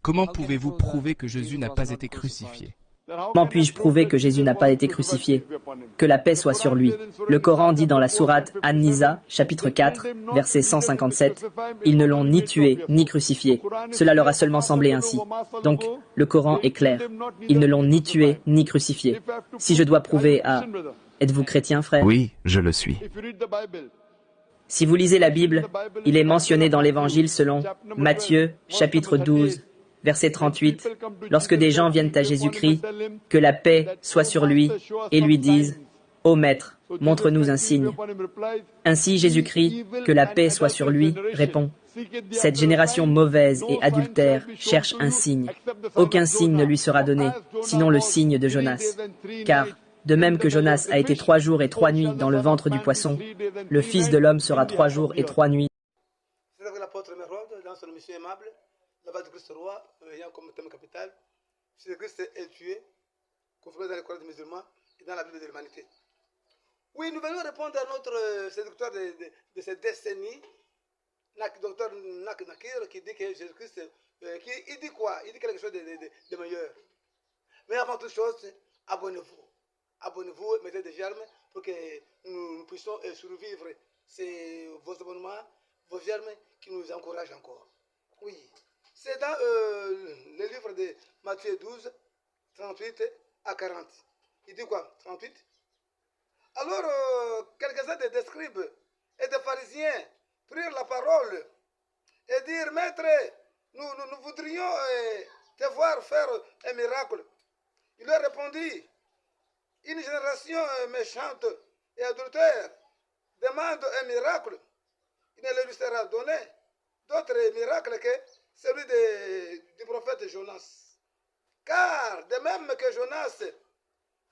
Comment pouvez-vous prouver que Jésus n'a pas été crucifié? Comment puis-je prouver que Jésus n'a pas été crucifié? Que la paix soit sur lui. Le Coran dit dans la sourate An-Nisa, chapitre 4, verset 157, « Ils ne l'ont ni tué, ni crucifié. Cela leur a seulement semblé ainsi. » Donc, le Coran est clair. Ils ne l'ont ni tué, ni crucifié. Si je dois prouver à... Êtes-vous chrétien, frère? Oui, je le suis. Si vous lisez la Bible, il est mentionné dans l'Évangile selon Matthieu, chapitre 12, verset 38, lorsque des gens viennent à Jésus-Christ, que la paix soit sur lui, et lui disent, « Ô Maître, montre-nous un signe. » Ainsi Jésus-Christ, que la paix soit sur lui, répond, « Cette génération mauvaise et adultère cherche un signe. Aucun signe ne lui sera donné, sinon le signe de Jonas. Car, de même que Jonas a été 3 jours et 3 nuits dans le ventre du poisson, le Fils de l'homme sera 3 jours et 3 nuits. C'est avec l'apôtre Mérode, dans son mission aimable, la base de Christ roi, ayant comme thème capital, Jésus-Christ est tué, confirmé dans les Corans des musulmans et dans la Bible de l'humanité. Oui, nous venons répondre à notre séducteur de cette décennie, docteur Nakir, qui dit que Jésus-Christ, il dit quoi? Il dit quelque chose de meilleur. Mais avant toute chose, abonnez-vous. Abonnez-vous, mettez des germes pour que nous puissions survivre. C'est vos abonnements, vos germes qui nous encouragent encore. Oui, c'est dans le livre de Matthieu 12, 38 à 40. Il dit quoi? 38. Alors, quelques-uns des scribes et des pharisiens prirent la parole et dirent, Maître, nous voudrions te voir faire un miracle. Il leur répondit, une génération méchante et adultère demande un miracle. Il ne lui sera donné d'autre miracle que celui du prophète Jonas. Car de même que Jonas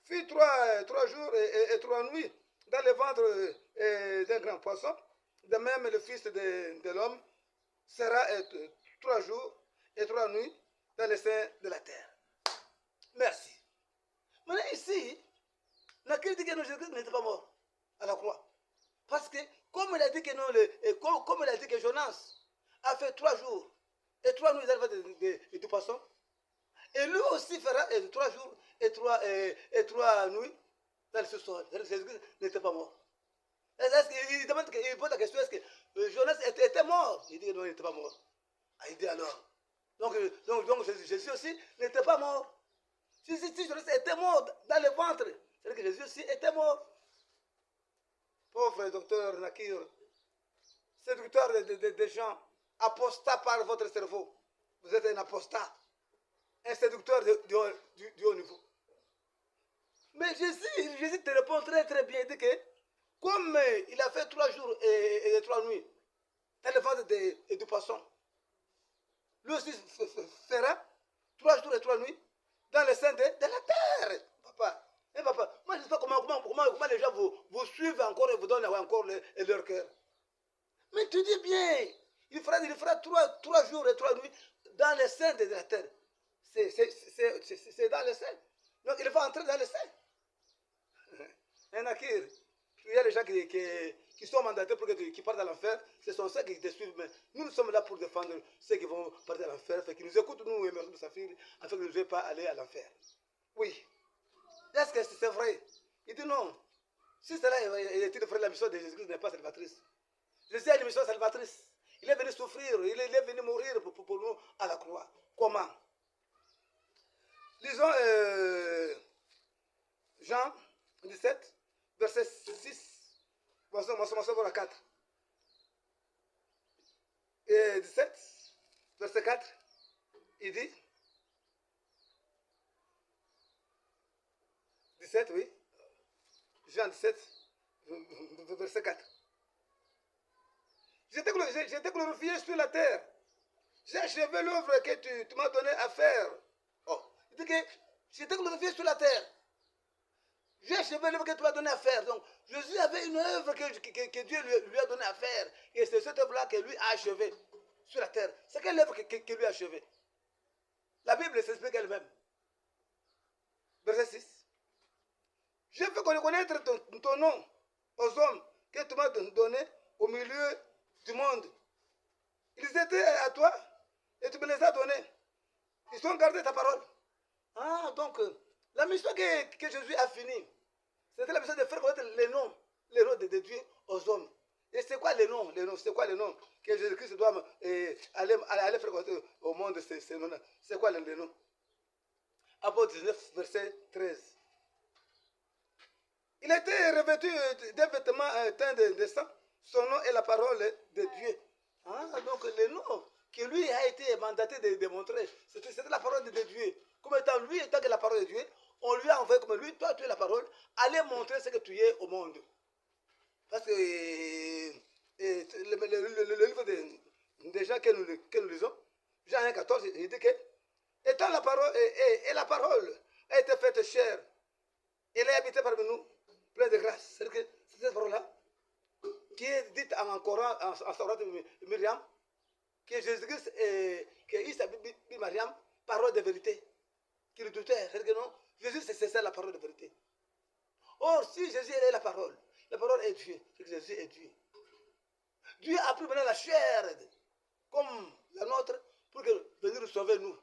fut trois jours et 3 nuits dans le ventre d'un grand poisson, de même le Fils de l'homme sera 3 jours et 3 nuits dans le sein de la terre. Merci. Maintenant ici, Nakir dit que non, Jésus n'était pas mort à la croix. Parce que, comme il a dit que non, comme il a dit que Jonas a fait 3 jours et 3 nuits dans le ventre du poisson, et lui aussi fera 3 jours et 3 nuits dans le sous-sol. Jésus n'était pas mort. Il pose la question, est-ce que Jonas était mort? Il dit que non, il n'était pas mort. Ah, il dit alors. Donc Jésus aussi n'était pas mort. Si Jonas était mort dans le ventre, c'est-à-dire que Jésus aussi était mort. Pauvre docteur Nakir, séducteur des gens, apostat par votre cerveau. Vous êtes un apostat, un séducteur du haut niveau. Mais Jésus te répond très très bien. Il dit que comme il a fait 3 jours et 3 nuits dans le ventre du poisson, lui aussi fera 3 jours et 3 nuits dans le sein de la terre. Papa, papa, moi je ne sais pas comment les gens vous suivent encore et vous donnent encore leur cœur. Mais tu dis bien, il fera 3 jours et 3 nuits dans le sein de la terre. C'est dans le sein. Donc il va entrer dans le sein. Un Nakir, il y a des gens qui sont mandatés pour qui partent à l'enfer, ce sont ceux qui te suivent. Mais nous sommes là pour défendre ceux qui vont partir à l'enfer, qui nous écoutent, nous, et de sa fille, afin que nous ne devions pas aller à l'enfer. Oui. Est-ce que c'est vrai? Il dit non. Si cela est vrai, la mission de Jésus-Christ n'est pas salvatrice. Jésus a une mission salvatrice. Il est venu souffrir, il est venu mourir pour nous à la croix. Comment? Lisons Jean 17, verset 6. Verset 4. Et 17, verset 4, il dit 17, oui. Jean 17, verset 4. J'étais glorifié sur la terre. J'ai achevé l'œuvre que tu m'as donné à faire. Oh, il dit que j'étais glorifié sur la terre. J'ai achevé l'œuvre que tu m'as donné à faire. Donc, Jésus avait une œuvre que Dieu lui a donné à faire. Et c'est cette œuvre-là que lui a achevée sur la terre. C'est quelle œuvre que lui a achevée? La Bible s'explique elle-même. Verset 6. Je fais connaître ton nom aux hommes que tu m'as donné au milieu du monde. Ils étaient à toi et tu me les as donnés. ils ont gardé ta parole. Ah, donc, la mission que Jésus a finie, c'était la mission de faire connaître les noms de Dieu aux hommes. Et c'est quoi les noms? C'est quoi les noms que Jésus-Christ doit aller faire connaître au monde, ces noms-là? C'est quoi les noms? Apôtre 19, verset 13. Il était revêtu d'un vêtement teint de sang. Son nom est la parole de Dieu. Ah, donc les noms que lui a été mandaté de démontrer, c'était la parole de Dieu. Comme étant lui, étant que la parole de Dieu, on lui a envoyé comme lui, toi tu es la parole, allez montrer ce que tu es au monde. Parce que le livre des gens que nous lisons, Jean 1,14, il dit que étant la parole, et la parole a été faite chair, elle est habitée parmi nous, pleine de grâce. C'est cette parole-là qui est dite en Coran, en Sourate de Myriam, que Jésus-Christ, que Isa dit Mariam, parole de vérité, qui le doutait. C'est-à-dire que non, Jésus, c'est ça la parole de vérité. Or, si Jésus est la parole est Dieu, c'est que Jésus est Dieu. Dieu a pris maintenant la chair, comme la nôtre, pour venir nous sauver nous.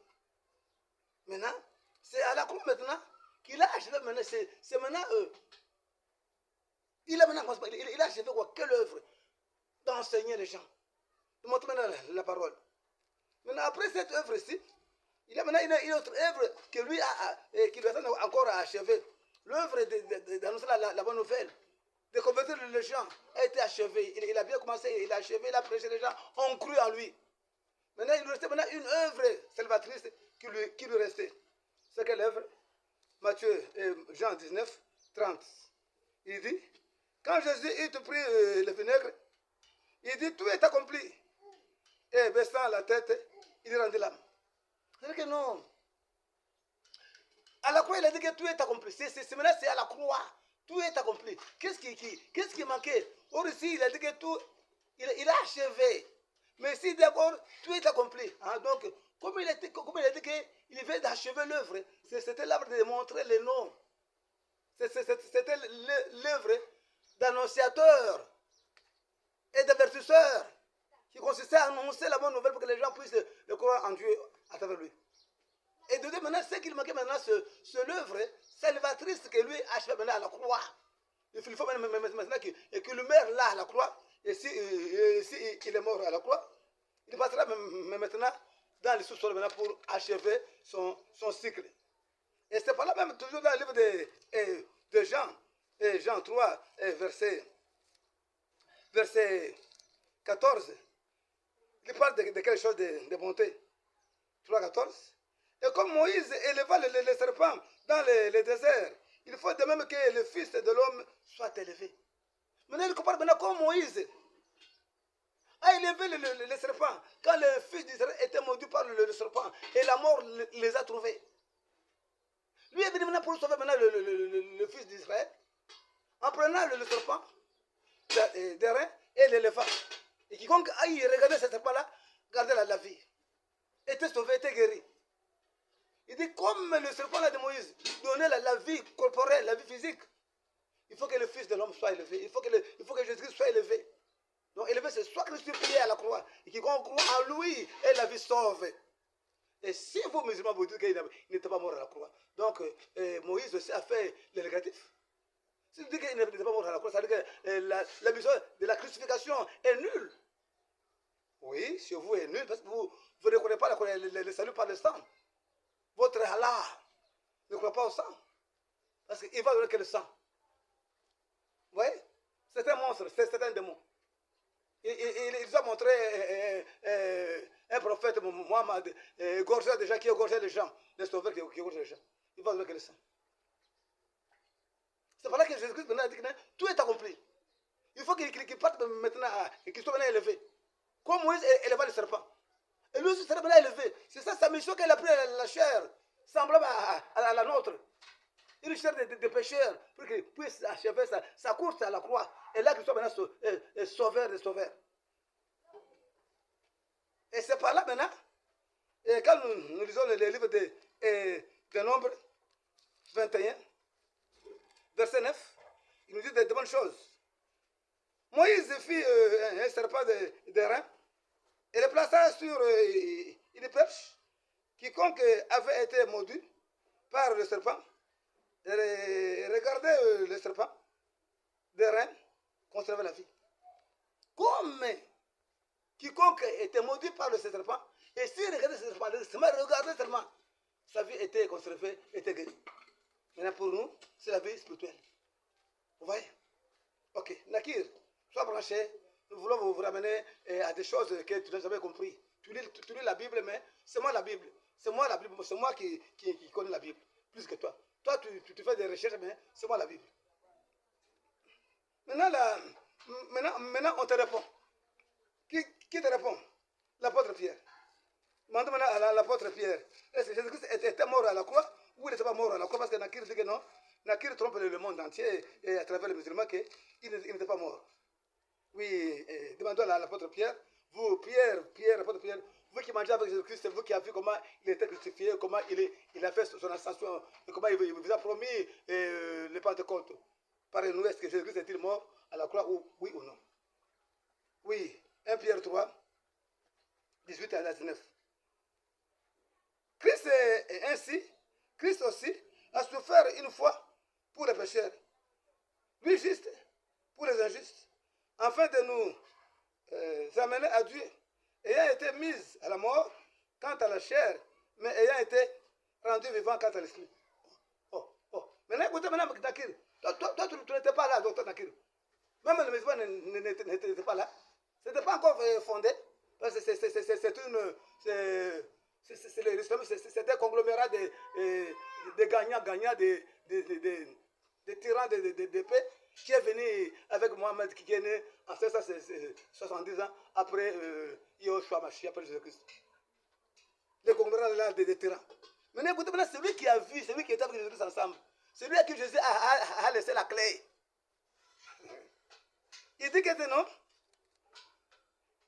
Maintenant, c'est à la croix maintenant qu'il a achevé maintenant, c'est maintenant il a achevé quoi? Quelle œuvre? D'enseigner les gens, de montrer maintenant la parole. Maintenant, après cette œuvre-ci, il y a maintenant une autre œuvre que lui qui doit encore achever. L'œuvre d'annoncer la bonne nouvelle, de convertir les gens, a été achevée. Il a bien commencé, il a achevé, il a prêché, les gens ont cru en lui. Maintenant, il lui restait maintenant une œuvre salvatrice qui lui restait. C'est quelle œuvre? Matthieu, Jean 19, 30. Il dit, quand Jésus eut pris le vinaigre, il dit, tout est accompli. Et baissant la tête, il rendit l'âme. C'est-à-dire que non. À la croix, il a dit que tout est accompli. Maintenant, c'est à la croix. Tout est accompli. Qu'est-ce qui manquait? Or ici, il a dit que tout, il a achevé. Mais si d'abord, tout est accompli. Hein, donc, comme il a dit qu'il vient d'achever l'œuvre, c'était l'œuvre de montrer les noms. C'était l'œuvre d'annonciateur et d'avertisseur qui consistait à annoncer la bonne nouvelle pour que les gens puissent le croire en Dieu à travers lui. Et de dire maintenant, ce qu'il manquait maintenant, c'est l'œuvre salvatrice que lui achève maintenant à la croix. Il faut maintenant qu'il meurt là à la croix. Et si il est mort à la croix, il passera maintenant dans les sous-sols pour achever son cycle. Et c'est pas là même toujours dans le livre de Jean, Jean 3, verset 14. Il parle de quelque chose de bonté. 3, 14. Et comme Moïse éleva les serpents dans le désert, il faut de même que le Fils de l'homme soit élevé. Maintenant, il compare maintenant comme Moïse a élevé les serpents quand le Fils d'Israël était maudit par le serpent et la mort les a trouvés. Lui est venu maintenant pour sauver maintenant le Fils d'Israël en prenant le serpent d'airain et l'éléphant. Et quiconque aille regarder ce serpent-là, gardait la vie. Était sauvé, était guéri. Il dit, comme le serpent là de Moïse donnait la vie corporelle, la vie physique, il faut que le Fils de l'homme soit élevé. Il faut que Jésus-Christ soit élevé. Donc élevé, c'est soit crucifié à la croix, et quiconque croit en lui, et la vie sauve. Et si vous, musulmans, vous dites qu'il n'était pas mort à la croix, donc Moïse aussi a fait le négatif. Si vous dites qu'il n'était pas mort à la croix, ça veut dire que la mission de la crucifixion est nulle. Oui, chez vous est nulle, parce que vous ne reconnaissez pas le salut par le sang. Votre Allah ne croit pas au sang. Parce qu'il va donner que le sang. Vous voyez? C'est un monstre, c'est un démon. Ils ont montré un prophète, Mohammed, gorgé des gens qui égorgeaient les gens, les sauveurs qui égorgeaient les gens. Il va donner que le sang. C'est par là que Jésus-Christ maintenant a dit que tout est accompli. Il faut qu'il parte maintenant et qu'il soit maintenant élevé. Comme Moïse éleva le serpent. Et lui aussi sera maintenant élevé. C'est ça sa mission qu'elle a pris la chair, semblable à la nôtre. Une chair de pécheurs, pour qu'il puisse achever sa course à la croix. Et là qu'il soit maintenant sauveur des sauveurs. Et c'est par là maintenant, et quand nous lisons les livres de Nombre 21, verset 9, il nous dit de bonnes choses. Moïse fit un serpent d'airain et le plaça sur une perche. Quiconque quiconque avait été mordu par le serpent, regardez le serpent, des reins, conservait la vie. Comme quiconque était mordu par le serpent, et s'il regardait ce serpent, regardez seulement, sa vie était conservée, était guérie. Maintenant pour nous, c'est la vie spirituelle. Vous voyez? Ok, Nakir, sois branché. Nous voulons vous ramener à des choses que tu n'as jamais compris. Tu lis la Bible, mais c'est moi la Bible. C'est moi la Bible, c'est moi qui connais la Bible, plus que toi. Toi, tu fais des recherches, mais c'est moi la Bible. Maintenant, on te répond. Qui te répond? L'apôtre Pierre. Demande maintenant à l'apôtre Pierre. Est-ce que Jésus-Christ était mort à la croix ou il n'était pas mort à la croix? Parce que Nakir dit que non. Nakir trompe le monde entier et à travers les musulmans qu'il n'était pas mort. Oui, demandons à l'apôtre Pierre. Vous, Pierre, l'apôtre Pierre, vous qui mangez avec Jésus-Christ, c'est vous qui avez vu comment il était crucifié, comment il a fait son ascension, et comment il vous a promis le Pentecôte. Parlez-nous, est-ce que Jésus-Christ est-il mort à la croix, oui ou non? Oui, 1 Pierre 3, 18 à 19. Christ est ainsi, Christ aussi a souffert une fois pour les pécheurs, lui juste pour les injustes, afin de nous amener à Dieu, ayant été mis à la mort quant à la chair, mais ayant été rendu vivant quant à l'esprit. Maintenant, écoutez, maintenant, Nakir, toi, tu n'étais pas là, docteur Nakir. Même le musulman n'était pas là. Ce n'était pas encore fondé. C'est un conglomérat de gagnants, de tyrans d'épée qui est venu avec Mohamed, qui est né en 70 ans après Yahushua Mashiach, après Jésus-Christ. Le conglomérat là des tyrans. Maintenant, écoutez, c'est lui qui a vu, c'est lui qui était avec Jésus-Christ ensemble. C'est lui à qui Jésus a laissé la clé. Il dit que non.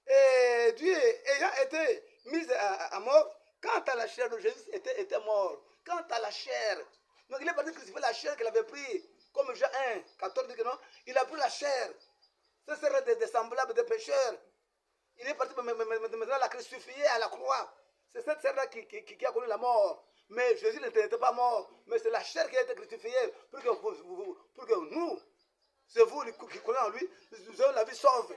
Et Dieu ayant été mis à mort, quant à la chair de Jésus était mort. Quant à la chair. Donc il est parti crucifier la chair qu'il avait pris, comme Jean 1, 14 dit que non, il a pris la chair. Ce serait des semblables des pécheurs. Il est parti maintenant la crucifier à la croix. C'est cette chair-là qui a connu la mort. Mais Jésus n'était pas mort. Mais c'est la chair qui a été crucifiée pour que nous, c'est vous qui croyez en lui, nous avons la vie sauve.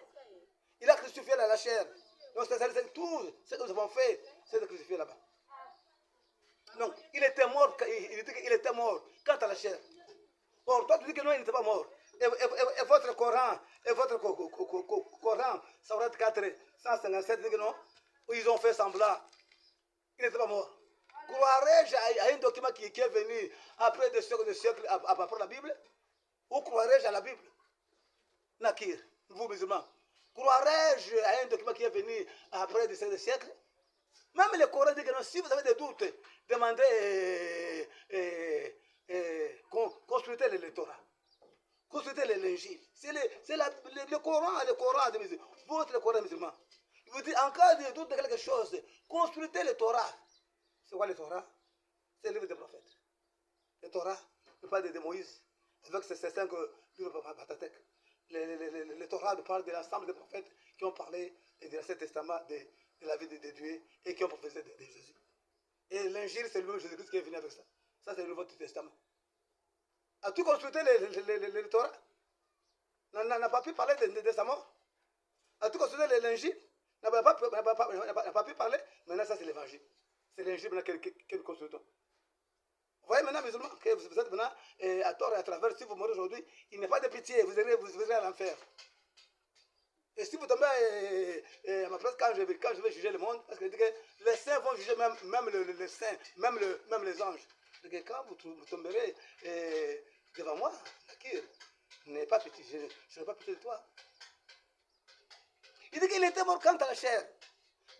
Il a crucifié la chair. Donc c'est tout ce que nous avons fait, c'est de crucifier là-bas. Donc il était mort, il dit qu'il était mort quant à la chair. Or, toi tu dis que non, il n'était pas mort. Et votre Coran, Saurat 4, 157, dit que non, ils ont fait semblant. Il n'était pas mort. Croirais-je à un document qui est venu après des siècles après la Bible? Ou croirais-je à la Bible? Nakir, vous musulmans. Croirais-je à un document qui est venu après des siècles? Même le Coran dit que non, si vous avez des doutes, demandez, consultez le Torah. Consultez l'Évangile. C'est le Coran des musulmans. Votre Coran musulman. Il vous dit, en cas de doute de quelque chose, consultez le Torah. C'est quoi le Torah? C'est le livre des prophètes. Le Torah, ne parle de Moïse, avec ces 5 livres Pentateuque. Le Torah parle de l'ensemble des prophètes qui ont parlé de l'Ancien Testament, de la vie de Dieu et qui ont prophétisé de Jésus. Et l'Injil, c'est le même Jésus-Christ qui est venu avec ça. Ça, c'est le Nouveau Testament. As-tu consulté le Torah? N'a pas pu parler de sa mort? As-tu consulté l'Injil? N'a pas pu parler? Maintenant, ça, c'est l'Évangile. C'est l'Injil que nous consultons. Vous voyez maintenant, musulmans, que vous êtes maintenant à tort et à travers. Si vous mourrez aujourd'hui, il n'y a pas de pitié, vous irez à l'enfer. Et si vous tombez à ma place, quand je vais juger le monde, parce que les saints vont juger même les saints, même les anges. Et quand vous tomberez devant moi, Nakir, n'ayez pas pitié, je n'ai pas pitié de toi. Il dit qu'il était mort quant à la chair,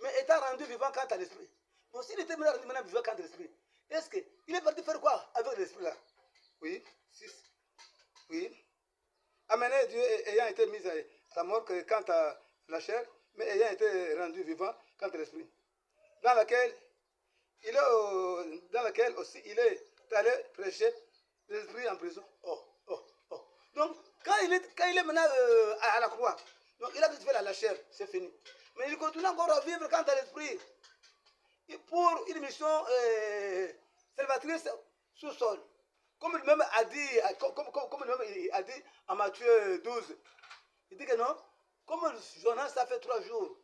mais étant rendu vivant quant à l'esprit. Donc s'il était maintenant vivant quant à l'esprit, est-ce qu'il est parti faire quoi avec l'esprit là? Oui, 6. Oui. Amener Dieu ayant été mis à la mort quant à la chair, mais ayant été rendu vivant quant à l'esprit. Dans laquelle aussi il est allé prêcher l'esprit en prison. Donc, quand il est maintenant à la croix, donc il a crucifié la chair, c'est fini. Mais il continue encore à vivre quant à l'esprit. pour une mission salvatrice sous-sol. Comme lui-même a dit, comme lui-même a dit en Matthieu 12, il dit que non, comme Jonas a fait 3 jours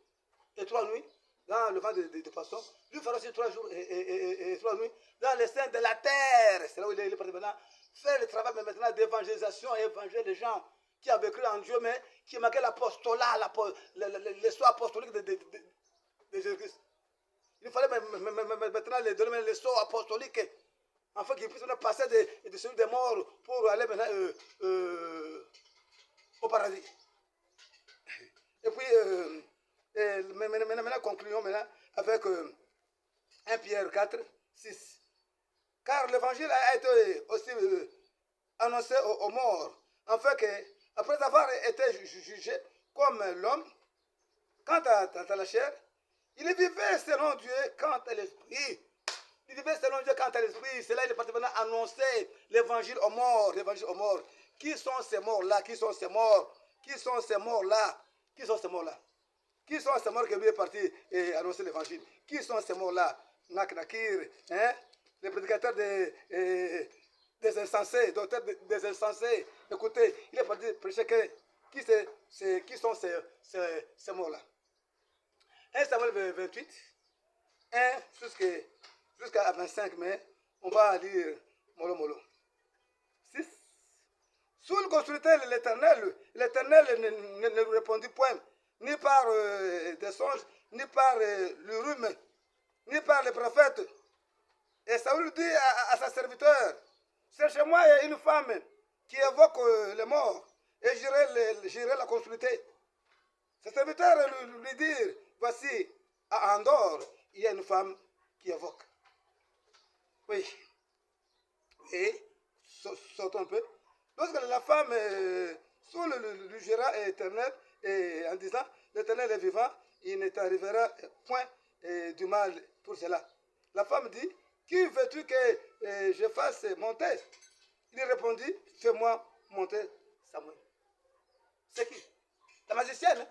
et 3 nuits dans le vent de poisson, lui fera aussi 3 jours et 3 nuits dans les seins de la terre. C'est là où il est parti maintenant faire le travail mais maintenant d'évangélisation et évangéliser les gens qui avaient cru en Dieu, mais qui manquaient l'apostolat, l'histoire apostolique de Jésus-Christ. Il fallait maintenant les donner les sceaux apostoliques afin qu'ils puissent passer de celui des morts pour aller maintenant au paradis. Et puis, maintenant concluons maintenant avec 1 Pierre 4, 6. Car l'évangile a été aussi annoncé aux morts, afin que, après avoir été jugé comme l'homme, quant à la chair, il vivait selon Dieu quant à l'esprit. Il vivait selon Dieu quant à l'esprit. C'est là qu'il est parti maintenant annoncer l'évangile aux morts. L'évangile aux morts. Qui sont ces morts-là? Qui sont ces morts? Qui sont ces morts-là? Qui sont ces morts-là? Qui sont ces morts que lui est parti et annoncer l'évangile? Qui sont ces morts-là? Nakir, hein? Les prédicateurs des insensés, docteurs des insensés. Écoutez, il est parti prêcher que qui sont ces morts-là? 1 Samuel 28, 1 jusqu'à 25, mais on va lire mollo. 6. Saül consultait l'Éternel. L'Éternel ne lui répondit point, ni par des songes, ni par l'Urim, ni par les prophètes. Et Saül dit à sa serviteur, cherchez-moi une femme qui évoque les morts, et j'irai la consulter. Ses serviteurs lui dirent, voici, à Andorre, il y a une femme qui évoque. Oui. Et, sautons un peu. Lorsque la femme, sous le jura éternel, et en disant, l'Éternel est vivant, il ne t'arrivera point du mal pour cela. La femme dit, qui veux-tu que je fasse monter? Il répondit, fais-moi monter Samuel. C'est qui? La magicienne. Hein?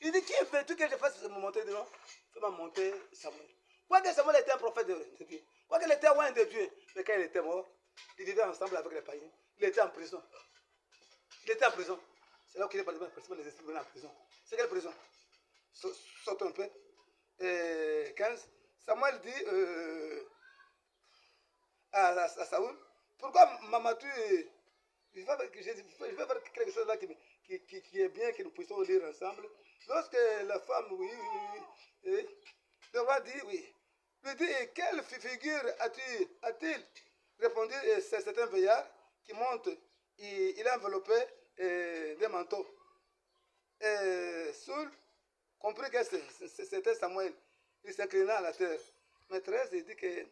Il dit, qui veux-tu que je fasse monter dedans? Fais-moi monter Samuel. Quoique Samuel était un prophète de Dieu, quoique était loin de Dieu, mais quand il était mort, il vivait ensemble avec les païens. Il était en prison. Il était en prison. C'est là qu'il est parti les esprits en prison. C'est quelle prison? Saute un peu. 15. Samuel dit à Saoul, pourquoi m'as-tu... Je vais faire quelque chose là qui est bien, que nous puissions lire ensemble. Lorsque la femme, oui, le roi dit, oui. Lui dit, quelle figure a-t-il répondu, c'est un veillard qui monte, il est enveloppé des manteaux. Saul comprit que c'était Samuel. Il s'inclina à la terre. Mais 13, il dit que,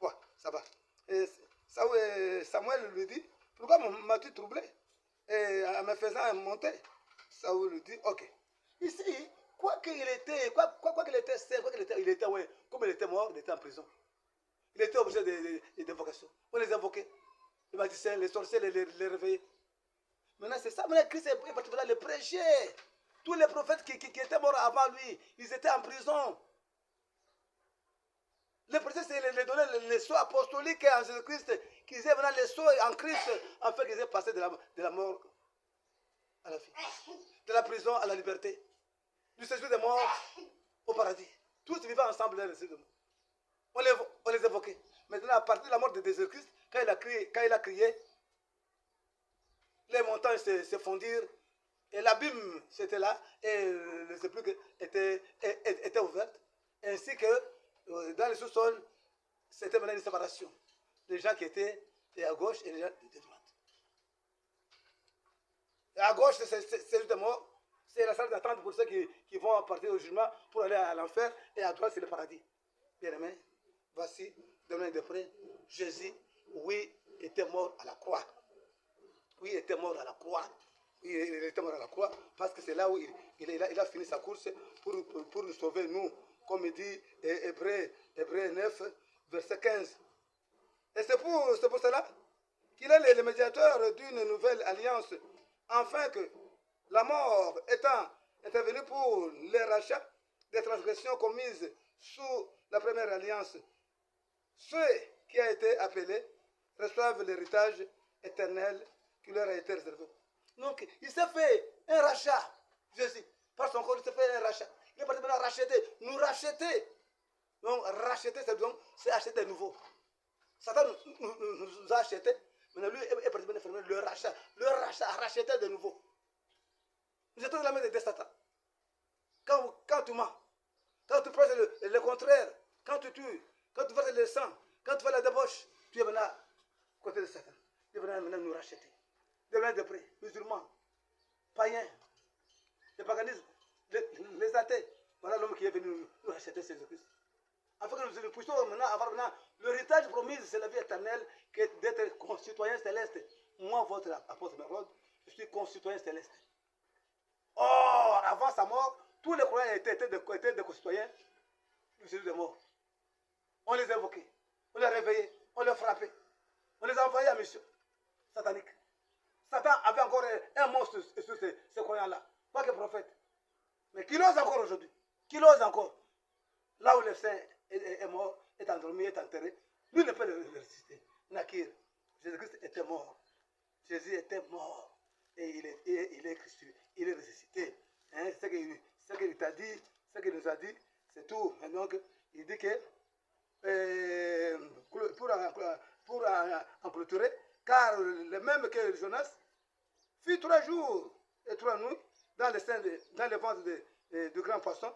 ouais, ça va. Et Samuel lui dit, pourquoi m'as-tu troublé en me faisant monter? Saul lui dit, ok. Ici, quoi qu'il était, quoi qu'il était seul, il était, ouais, comme il était mort, il était en prison. Il était obligé d'invocation. On les invoquait. Les magiciens, les sorciers, les réveiller. Maintenant, c'est ça. Maintenant, Christ est parti les prêcher. Tous les prophètes qui étaient morts avant lui, ils étaient en prison. Le prophète, c'est les donner les sceaux apostoliques en Jésus-Christ, qu'ils aient maintenant les sceaux en Christ, afin qu'ils aient passé de la mort à la vie, de la prison à la liberté, du séjour des morts au paradis. Tous vivaient ensemble dans le séjour de mort. On les évoquait. Maintenant, à partir de la mort de Jésus-Christ, quand il a crié, les montagnes se fondirent, et l'abîme c'était là, et le sépulcre était ouverte, ainsi que dans le sous-sol, c'était maintenant une séparation. Les gens qui étaient à gauche et les gens de droite. Et à gauche, c'est juste mort. C'est la salle d'attente pour ceux qui vont partir au jugement pour aller à l'enfer. Et à droite, c'est le paradis. Bien aimé, voici, de loin et de près, Jésus, oui, était mort à la croix. Oui, il était mort à la croix. Oui, il était mort à la croix parce que c'est là où il a fini sa course pour nous sauver, nous. Comme il dit Hébreux 9, verset 15. Et c'est pour cela qu'il est le médiateur d'une nouvelle alliance, afin que la mort étant intervenue pour les rachats des transgressions commises sous la première alliance, ceux qui ont été appelés reçoivent l'héritage éternel qui leur a été réservé. Donc, il s'est fait un rachat, Jésus. Par son corps, il s'est fait un rachat. Il est parti maintenant racheter, nous racheter. Donc, racheter, c'est acheter de nouveau. Satan nous a acheté. Maintenant, lui est parti maintenant faire le rachat. Le rachat, racheter de nouveau. Nous étions dans la main de Satan. Quand tu mens, quand tu prêches le contraire, quand tu tues, quand tu verses le sang, quand tu fais la débauche, tu es maintenant côté de Satan. Tu es maintenant nous racheter. Tu es maintenant de près, musulmans, païens, le paganisme, les athées. Voilà l'homme qui est venu nous racheter, c'est Jésus-Christ. Afin que nous puissions maintenant avoir l'héritage promis, c'est la vie éternelle, qui est d'être concitoyen céleste. Moi, votre apôtre Mérode, je suis concitoyen céleste. Or, avant sa mort, tous les croyants étaient des concitoyens. Jésus est mort. On les invoquait, on les réveillait, on les frappait, on les envoyait en mission satanique. Satan avait encore un monstre sur ces croyants-là, pas que prophète. Mais qui l'ose encore aujourd'hui? Qui l'ose encore? Là où le saint est mort, est endormi, est enterré, lui ne peut le ressusciter. Nakir, Jésus-Christ était mort. Jésus était mort. Et il est Christ, il est ressuscité. Hein, ce qu'il t'a dit, ce qu'il nous a dit, c'est tout. Et donc, il dit que pour en clôturer, car le même que Jonas fut 3 jours et 3 nuits dans le ventre du grand poisson,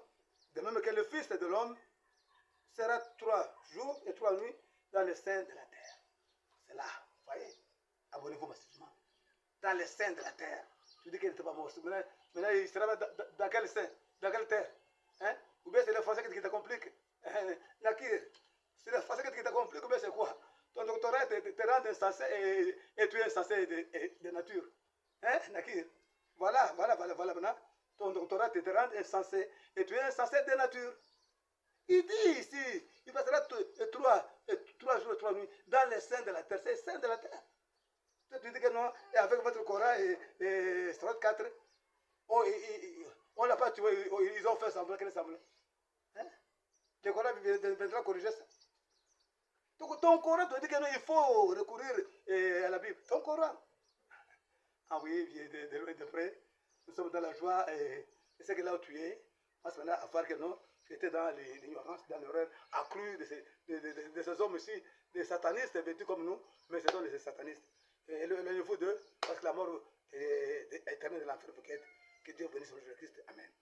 de même que le Fils de l'homme sera 3 jours et 3 nuits dans le sein de la terre. C'est là, vous voyez, abonnez-vous massivement. Dans le sein de la terre. Tu dis qu'il n'était pas mort. Maintenant, il sera dans quel sein? Dans quelle terre? Hein? Ou bien c'est le français qui te complique? Nakir, c'est le français qui te complique ou bien c'est quoi? Ton doctorat te rend insensé et tu es insensé de nature. Hein, Nakir? Voilà maintenant. Ton doctorat te rend insensé et tu es insensé de nature. Il dit ici, il passera 3 jours et 3 nuits dans les seins de la terre. C'est les seins de la terre. Tu dis que non, et avec votre Coran et Strat 4, on l'a pas tué, ils ont fait semblant, quel semblant? Hein? Le Coran viendra corriger ça. Donc, ton Coran te dit que non, il faut recourir à la Bible. Ton Coran. Ah oui, de loin de près, nous sommes dans la joie et ce que là où tu es, passe maintenant à voir que non, tu étais dans l'ignorance, dans l'erreur accrue de ces hommes-ci, des satanistes vêtus comme nous, mais ce sont des satanistes. Et le niveau 2, parce que la mort est éternelle de l'enfer, que Dieu bénisse Jésus-Christ. Amen.